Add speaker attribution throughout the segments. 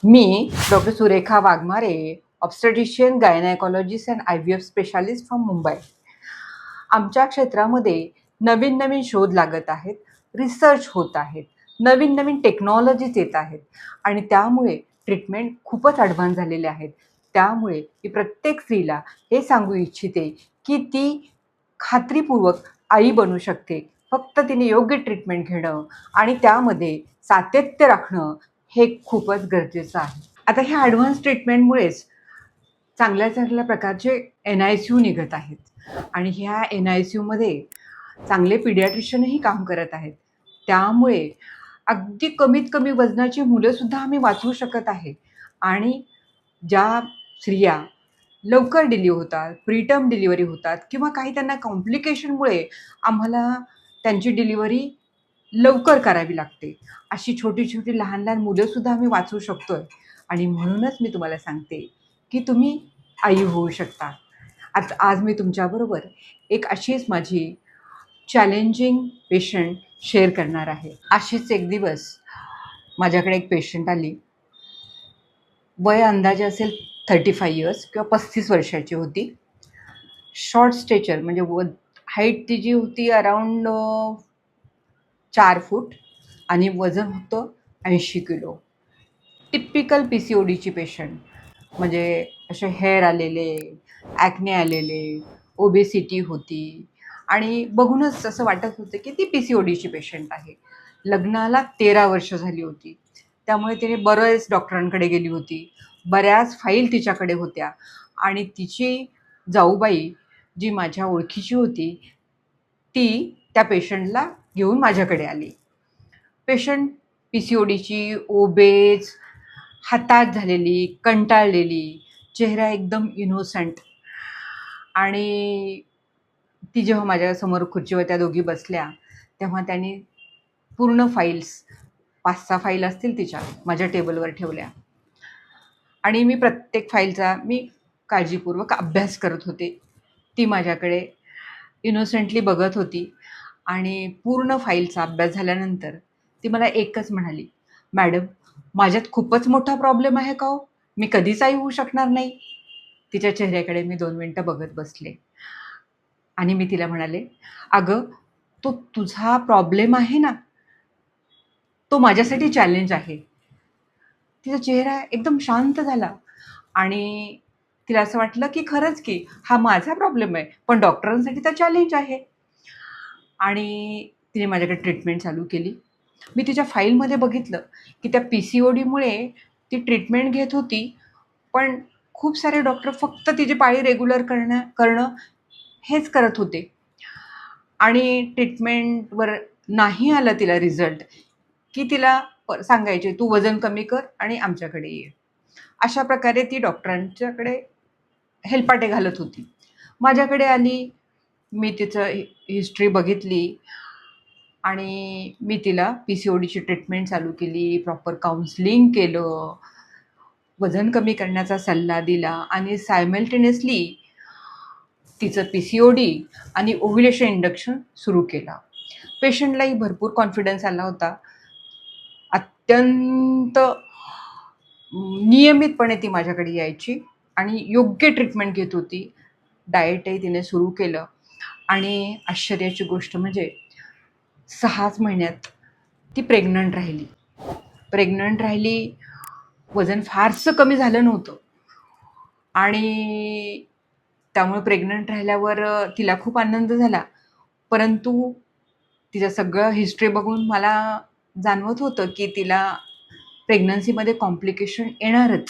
Speaker 1: Me doctor Surekha Waghmare, obstetrician, gynaecologist and IVF specialist from Mumbai. आमच्या क्षेत्रामध्ये नवीन नवीन शोध लागत आहेत, रिसर्च होत आहेत, नवीन नवीन टेक्नॉलॉजीज येत आहेत आणि त्यामुळे ट्रीटमेंट खूपच ॲडव्हान्स झालेले आहेत. त्यामुळे मी प्रत्येक स्त्रीला हे सांगू इच्छिते की ती खात्रीपूर्वक आई बनू शकते. फक्त तिने योग्य ट्रीटमेंट घेणं आणि त्यामध्ये सातत्य राखणं हे खूपच गरजेचं आहे. आता ह्या ॲडव्हान्स ट्रीटमेंटमुळेच चांगल्या चांगल्या प्रकारचे NICU निघत आहेत आणि ह्या NICUमध्ये चांगले पिडियाट्रिशियनही काम करत आहेत. त्यामुळे अगदी कमीत कमी वजनाची मुलंसुद्धा आम्ही वाचवू शकत आहे आणि ज्या स्त्रिया लवकर डिलिव्हरी होतात, प्रीटर्म डिलिव्हरी होतात किंवा काही त्यांना कॉम्प्लिकेशनमुळे आम्हाला त्यांची डिलिव्हरी लवकर करावी लागते. अशी छोटी-छोटी, लहान-लहान मुलंसुद्धा आम्ही वाचवू शकतोय आणि म्हणूनच मी तुम्हाला सांगते, की तुम्ही आई होऊ शकता. आता आज मी तुमच्याबरोबर एक अशीच माझी चॅलेंजिंग पेशंट शेअर करणार आहे. अशीच एक दिवस माझ्याकडे एक पेशंट आली. वय अंदाजे असेल 35 इयर्स किंवा 35 वर्षाची होती. शॉर्ट स्टेचर म्हणजे हाईट तिची होती अराउंड 4 फूट आणि वजन होतं 80 किलो. Typical PCODची patient. म्हणजे असे हेअर आलेले, ॲक्ने आलेले, ओबेसिटी होती आणि बघूनच असं वाटत होतं की ती PCODची पेशंट आहे. लग्नाला 13 वर्ष झाली होती. त्यामुळे तिने बरेच डॉक्टरांकडे गेली होती. बऱ्याच फाईल तिच्याकडे होत्या आणि तिची जाऊबाई जी माझ्या ओळखीची होती, ती त्या पेशंटला घेऊन माझ्याकडे आली. पेशंट PCODची, ओबेज, हताश झालेली, कंटाळलेली, चेहरा एकदम इनोसंट आणि ती जेव्हा माझ्यासमोर खुर्चीवर त्या दोघी बसल्या, तेव्हा त्यांनी पूर्ण फाईल्स 5-6 फाईल असतील तिच्या माझ्या टेबलवर ठेवल्या आणि मी प्रत्येक फाईलचा काळजीपूर्वक अभ्यास करत होते. ती माझ्याकडे इनोसेंटली बघत होती आणि पूर्ण फाईलचा अभ्यास झाल्यानंतर ती मला एकच म्हणाली, "मॅडम, माझ्यात खूपच मोठा प्रॉब्लेम आहे का हो? मी कधीच आई होऊ शकणार नाही." तिच्या चेहऱ्याकडे मी 2 मिनिटं बघत बसले आणि मी तिला म्हणाले, "अगं, तो तुझा प्रॉब्लेम आहे ना, तो माझ्यासाठी चॅलेंज आहे." तिचा चेहरा एकदम शांत झाला आणि तिला असं वाटलं, की खरंच की हा माझा प्रॉब्लेम आहे, पण डॉक्टरांसाठी तर चॅलेंज आहे. आणि तिने माझ्याकडे ट्रीटमेंट चालू केली. मी तिच्या फाईलमध्ये बघितलं, की त्या PCODमुळे ती ट्रीटमेंट घेत होती, पण खूप सारे डॉक्टर फक्त तिची पाळी रेग्युलर करणं हेच करत होते आणि ट्रीटमेंटवर नाही आलं तिला रिझल्ट, की तिला सांगायचे, "तू वजन कमी कर आणि आमच्याकडे ये." अशा प्रकारे ती डॉक्टरांच्याकडे हेलपाटे घालत होती. माझ्याकडे आली, मी तिचं हिस्ट्री बघितली आणि मी तिला PCODची ट्रीटमेंट चालू केली, प्रॉपर काउन्सिलिंग केलं, वजन कमी करण्याचा सल्ला दिला आणि सायमल्टेनियसली तिचं PCOD आणि ओव्ह्युलेशन इंडक्शन सुरू केलं. पेशंटलाही भरपूर कॉन्फिडन्स आला होता. अत्यंत नियमितपणे ती माझ्याकडे यायची आणि योग्य ट्रीटमेंट घेत होती. डाएटही तिने सुरू केलं आणि आश्चर्याची गोष्ट म्हणजे 6च महिन्यात ती प्रेग्नंट राहिली. प्रेग्नंट राहिली, वजन फारसं कमी झालं नव्हतं आणि त्यामुळे प्रेग्नंट राहिल्यावर तिला खूप आनंद झाला. परंतु तिचं सगळं हिस्ट्री बघून मला जाणवत होतं, की तिला प्रेग्नन्सीमध्ये कॉम्प्लिकेशन येणारच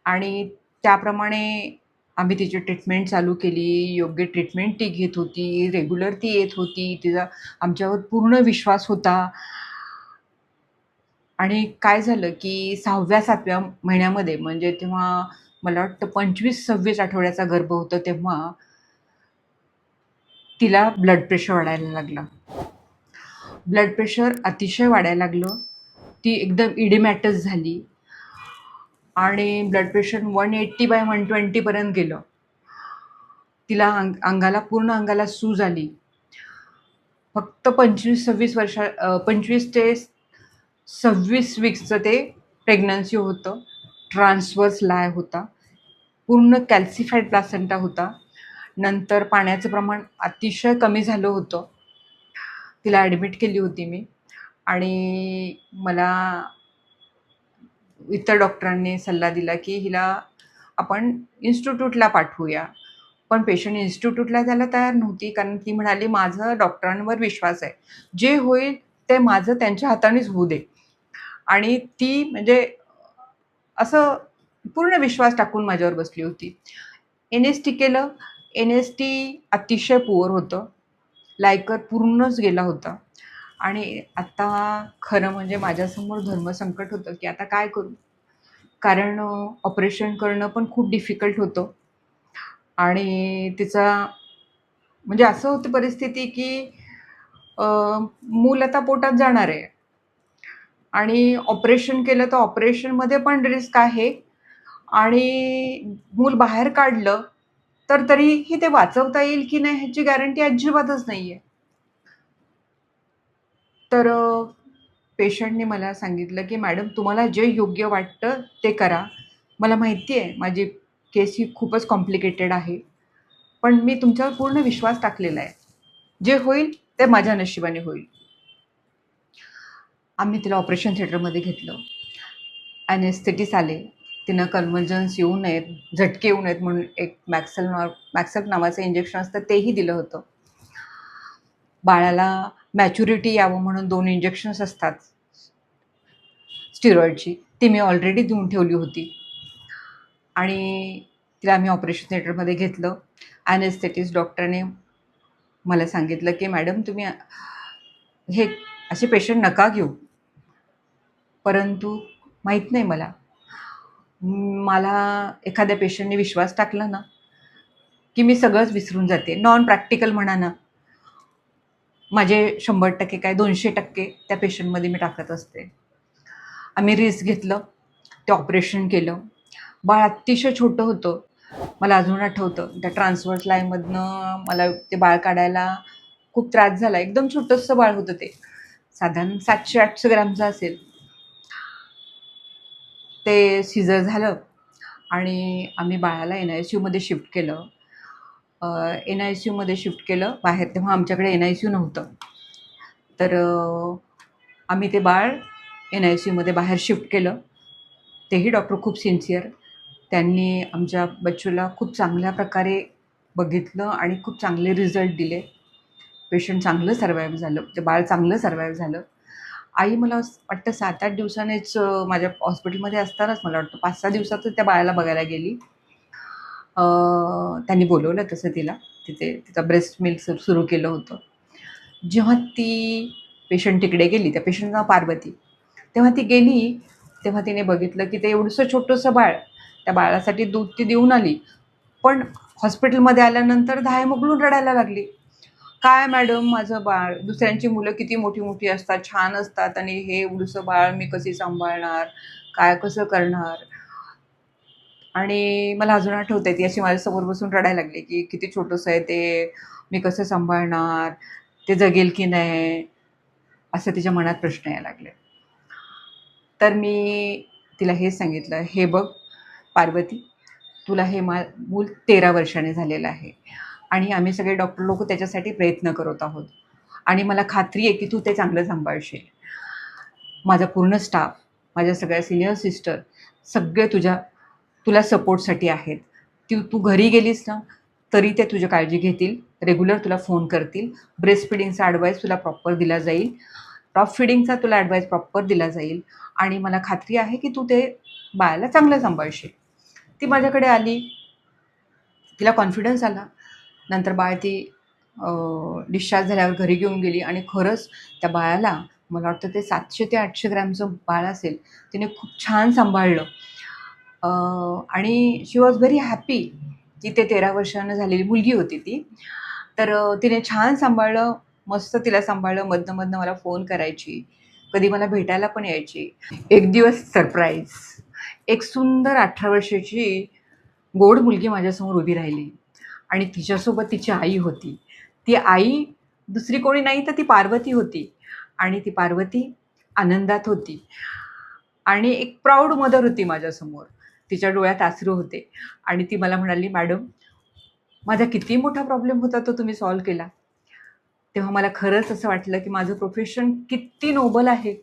Speaker 1: आणि त्याप्रमाणे आम्ही तिची ट्रीटमेंट चालू केली. योग्य ट्रीटमेंट ती घेत होती, रेग्युलर ती येत होती. तिचा आमच्यावर पूर्ण विश्वास होता आणि काय झालं, की 6व्या-7व्या महिन्यामध्ये म्हणजे तेव्हा मला वाटतं 25-26 आठवड्याचा गर्भ होता तेव्हा तिला ब्लड प्रेशर वाढायला लागला. ब्लड प्रेशर अतिशय वाढायला लागलं. ती एकदम इडिमॅटस झाली आणि ब्लड प्रेशर 180/120 पर्यंत गेलं. तिला पूर्ण अंगाला सूज आली. फक्त 25 ते 26 वीक्सचं ते प्रेग्नन्सी होतं, ट्रान्सवर्स लाय होता, पूर्ण कॅल्सिफाईड प्लासेंटा होता. नंतर पाण्याचं प्रमाण अतिशय कमी झालं होतं. तिला ॲडमिट केली होती मी आणि मला इतर डॉक्टरांनी सल्ला दिला की हिला आपण इन्स्टिट्यूटला पाठवूया. पण पेशंट इन्स्टिट्यूटला जायला तयार नव्हती, कारण ती म्हणाली माझं डॉक्टरांवर विश्वास आहे, जे होईल ते माझं त्यांच्या हातानेच होऊ दे. आणि ती म्हणजे असं पूर्ण विश्वास टाकून माझ्यावर बसली होती. NST केलं. NST अतिशय पुअर होतं. लायकर पूर्णच गेला होता. आणि आता खरं म्हणजे माझ्यासमोर धर्मसंकट होतं की आता काय करू? कारण ऑपरेशन करणं पण खूप डिफिकल्ट होतं. आणि तिचा म्हणजे असं होतं परिस्थिती की मूल आता पोटात जाणार आहे आणि ऑपरेशन केलं तर ऑपरेशनमध्ये पण रिस्क आहे आणि मूल बाहेर काढलं तर तरीही ते वाचवता येईल की नाही ह्याची गॅरंटी अजिबातच नाही आहे. तर पेशंटने मला सांगितलं की मॅडम तुम्हाला जे योग्य वाटतं ते करा. मला माहिती आहे माझी केस ही खूपच कॉम्प्लिकेटेड आहे, पण मी तुमच्यावर पूर्ण विश्वास टाकलेला आहे. जे होईल ते माझ्या नशिबाने होईल. आम्ही तिला ऑपरेशन थिएटरमध्ये घेतलं. ॲनेस्थेटिस्ट आले. तिनं कन्व्हल्जन्स येऊ नयेत, झटके येऊ नयेत म्हणून एक मॅक्सेल नावाचं इंजेक्शन असतं तेही दिलं होतं. बाळाला मॅच्युरिटी यावं म्हणून 2 इंजेक्शन्स असतात स्टिरॉइडची, ती मी ऑलरेडी देऊन ठेवली होती. आणि तिला आम्ही ऑपरेशन थिएटरमध्ये घेतलं. ॲनेस्थेटिस्ट डॉक्टरने मला सांगितलं की मॅडम तुम्ही हे असे पेशंट नका घेऊ. परंतु माहीत नाही मला एखाद्या पेशंटने विश्वास टाकला ना की मी सगळंच विसरून जाते. नॉन प्रॅक्टिकल म्हणा ना, माझे 100% काय 200% त्या पेशंटमध्ये मी टाकत असते. आम्ही रिस्क घेतलं, ते ऑपरेशन केलं. बाळ अतिशय छोटं होतं. मला अजून आठवतं त्या ट्रान्सव्हर्स लाईनमधनं मला ते बाळ काढायला खूप त्रास झाला. एकदम छोटंसं बाळ होतं ते. साधारण 700-800 ग्रॅमचं असेल. ते सिझर झालं आणि आम्ही बाळाला NICUमध्ये शिफ्ट केलं. NICUमध्ये शिफ्ट केलं बाहेर, तेव्हा आमच्याकडे NICU नव्हतं. तर आम्ही ते बाळ NICUमध्ये बाहेर शिफ्ट केलं. तेही डॉक्टर खूप सिन्सिअर. त्यांनी आमच्या बच्चूला खूप चांगल्या प्रकारे बघितलं आणि खूप चांगले रिझल्ट दिले. पेशंट चांगलं सर्व्हाइव्ह झालं, ते बाळ चांगलं सर्व्हाइव्ह झालं. आई मला वाटतं 7-8 दिवसांनीच माझ्या हॉस्पिटलमध्ये असतानाच मला वाटतं 5-6 दिवसातच त्या बाळाला बघायला गेली. त्यांनी बोलवलं तसं तिला. तिथे तिचा ब्रेस्ट मिल्क सुरू केलं होतं. जेव्हा ती पेशंट तिकडे गेली, त्या पेशंटचं नाव पार्वती. तेव्हा ती गेली, तेव्हा तिने बघितलं की ते एवढंसं छोटंसं बाळ, त्या बाळासाठी दूध ती देऊन आली. पण हॉस्पिटलमध्ये आल्यानंतर धायम उघडून रडायला लागली. काय मॅडम माझं बाळ, दुसऱ्यांची मुलं किती मोठी-मोठी असतात, छान असतात आणि हे एवढंसं बाळ मी कशी सांभाळणार? काय कसं करणार? आणि मला अजून आठवतंय ती अशी माझ्यासमोर बसून रडायला लागली की किती छोटंसं आहे ते, मी कसं सांभाळणार? ते जगेल की नाही? असं तिच्या मनात प्रश्न यायला लागले. तर मी तिला हेच सांगितलं, हे बघ पार्वती, तुला हे मूल 13 वर्षाने झालेलं आहे आणि आम्ही सगळे डॉक्टर लोक त्याच्यासाठी प्रयत्न करत आहोत आणि मला खात्री आहे की तू ते चांगलं सांभाळशील. माझा पूर्ण स्टाफ, माझ्या सगळ्या सिनियर सिस्टर सगळे तुला सपोर्टसाठी आहेत. तू घरी गेलीस ना तरी ते तुझी काळजी घेतील, रेग्युलर तुला फोन करतील. ब्रेस्ट फिडिंगचा ॲडवाईस तुला प्रॉपर दिला जाईल, टॉप फिडिंगचा तुला ॲडवाईस प्रॉपर दिला जाईल आणि मला खात्री आहे की तू ते बाळाला चांगलं सांभाळशील. ती माझ्याकडे आली, तिला कॉन्फिडन्स आला. नंतर बाळ ती डिस्चार्ज झाल्यावर घरी घेऊन गेली आणि खरंच त्या बाळाला मला वाटतं ते 700 ते 800 ग्रॅमचं बाळ असेल, तिने खूप छान सांभाळलं. आणि शी वॉज व्हेरी हॅपी की ते 13 वर्षानं झालेली मुलगी होती ती. तर तिने छान सांभाळलं, मस्त तिला सांभाळलं. मधनं-मधनं मला फोन करायची, कधी मला भेटायला पण यायची. एक दिवस सरप्राईज, एक सुंदर 18 वर्षाची गोड मुलगी माझ्यासमोर उभी राहिली आणि तिच्यासोबत तिची आई होती. ती आई दुसरी कोणी नाही तर ती पार्वती होती आणि ती पार्वती आनंदात होती. आणि एक प्राऊड मदर होती माझ्यासमोर. तिच्या डोळ्यात अश्रू होते आणि ती मला म्हणाली, "मॅडम, माझा किती मोठा प्रॉब्लेम होता तो तुम्ही सॉल्व्ह केला." तेव्हा मला खरंच असं वाटलं की माझं प्रोफेशन किती नोबल आहे.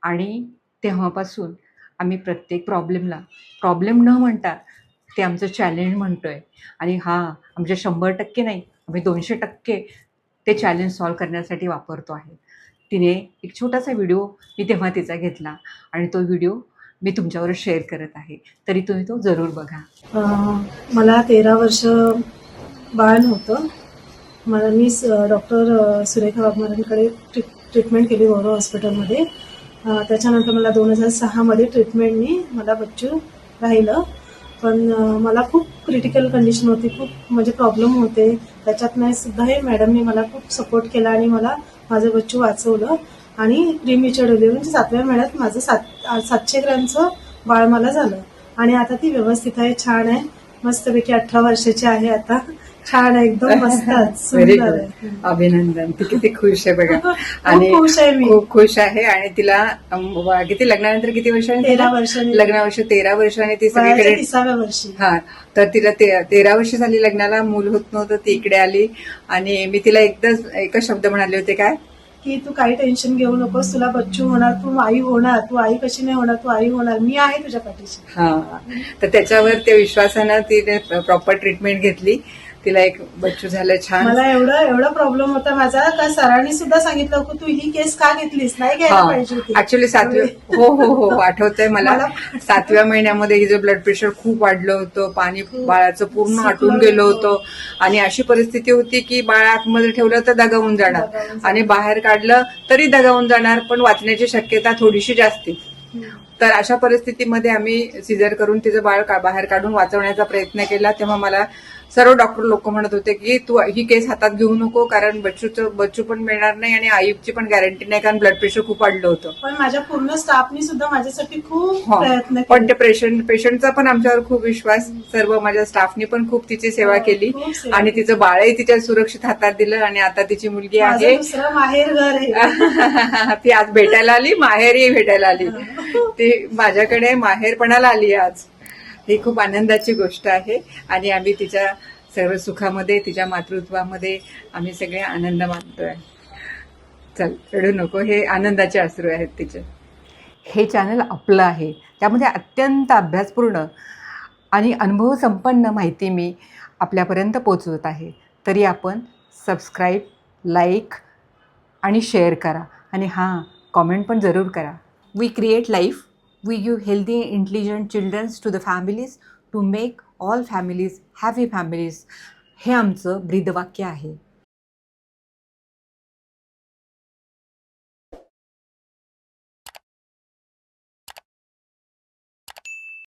Speaker 1: आणि तेव्हापासून आम्ही प्रत्येक प्रॉब्लेमला प्रॉब्लेम न म्हणता ते आमचं चॅलेंज म्हणतोय. आणि हां, आमचे 100% नाही, आम्ही 200% ते चॅलेंज सॉल्व्ह करण्यासाठी वापरतो आहे. तिने एक छोटासा व्हिडिओ मी तेव्हा तिचा घेतला आणि तो व्हिडिओ मी तुमच्याबरोबर शेअर करत आहे. तरी तुम्ही तो जरूर बघा.
Speaker 2: मला 13 वर्ष बाळ नव्हतं. मी डॉक्टर सुरेखा वाघमारेंकडे ट्रीटमेंट केली गौरव हॉस्पिटलमध्ये. त्याच्यानंतर मला 2006मध्ये ट्रीटमेंटनी मला बच्चू राहिलं. पण मला खूप क्रिटिकल कंडिशन होती, खूप म्हणजे प्रॉब्लेम होते. त्याच्यात नाही सुद्धा हे मॅडमनी मला खूप सपोर्ट केला आणि मला माझं बच्चू वाचवलं. आणि प्रीमॅच्युअर डिलिव्हरी म्हणजे 7व्या महिन्यात माझं 700 ग्रॅमचं बाळ मला झालं. आणि आता ती व्यवस्थित आहे, छान आहे, मस्तपैकी 18 वर्षाची आहे आता. छान आहे, एकदम मस्त
Speaker 1: व्हेरी
Speaker 2: सुंदर
Speaker 1: गुड.
Speaker 2: आहे.
Speaker 1: अभिनंदन. ती किती खुश आहे बघा.
Speaker 2: खूप खुश आहे मी.
Speaker 1: खूप खुश आहे. आणि तिला किती लग्नानंतर किती वर्षांनी
Speaker 2: 13 वर्षांनी
Speaker 1: लग्नावर्ष 13 वर्षांनी ती
Speaker 2: वयाच्या
Speaker 1: सगळीकडे
Speaker 2: 30व्या वर्षी.
Speaker 1: हा, तर तिला 13 वर्ष झाली लग्नाला, मूल होत नव्हतं, ती इकडे आली. आणि मी तिला एकच शब्द म्हणाले होते, काय
Speaker 2: की तू काही टेन्शन घेऊ नकोस, तुला बच्चू होणार, तू आई होणार, तू आई कशी नाही होणार, तू आई होणार, मी आहे तुझ्या पाठीशी.
Speaker 1: हा, तर त्याच्यावर त्या विश्वासानं तिने प्रॉपर ट्रीटमेंट घेतली. तिला एक बच्चू झालं छान.
Speaker 2: मला एवढा प्रॉब्लेम होता माझा का सरांनी सुद्धा सांगितलं की तू ही केस का घेतलीस, नाही घ्यायला पाहिजे होती.
Speaker 1: ऍक्च्युली 7व्या हो आठवतंय मला. 7व्या महिन्यामध्ये हिचं ब्लड प्रेशर खूप वाढलं होतं, पाणी बाळाचं पूर्ण आटून गेलं होतं. आणि अशी परिस्थिती होती की बाळ आतमध्ये ठेवलं तर दगावून जाणार आणि बाहेर काढलं तरी दगावून जाणार, पण वाचण्याची शक्यता थोडीशी जास्ती. तर अशा परिस्थितीमध्ये आम्ही सिझर करून तिचं बाळ बाहेर काढून वाचवण्याचा प्रयत्न केला. तेव्हा मला सर्व डॉक्टर लोक म्हणत होते की तू ही केस हातात घेऊ नको, कारण बच्चू पण मिळणार नाही आणि आईची पण गॅरंटी नाही, कारण ब्लड प्रेशर खूप वाढलं होतं.
Speaker 2: पण माझ्या पूर्ण स्टाफनी सुद्धा माझ्यासाठी खूप प्रयत्न केले.
Speaker 1: पण ते पेशंटचा पण आमच्यावर खूप विश्वास, सर्व माझ्या स्टाफनी पण खूप तिची सेवा केली. आणि तिचं बाळही तिच्या सुरक्षित हातात दिलं. आणि आता तिची मुलगी आहे,
Speaker 2: दुसरं माहेर घर आहे.
Speaker 1: ती आज भेटायला आली, माहेरही भेटायला आली. ती माझ्याकडे माहेरपणाला आली आज. ही खूप आनंदाची गोष्ट आहे. आणि आम्ही तिच्या सर्व सुखामध्ये, तिच्या मातृत्वामध्ये आम्ही सगळे आनंद मानतोय. चल, रडू नको, हे आनंदाचे अश्रू आहेत तिचे. हे चॅनल आपलं आहे, त्यामध्ये अत्यंत अभ्यासपूर्ण आणि अनुभवसंपन्न माहिती मी आपल्यापर्यंत पोचवत आहे. तरी आपण सबस्क्राईब, लाईक आणि शेअर करा. आणि हां, कॉमेंट पण जरूर करा. We create life, we give healthy intelligent childrens to the families to make all families happy families. हे आमचं ब्रीदवाक्य आहे.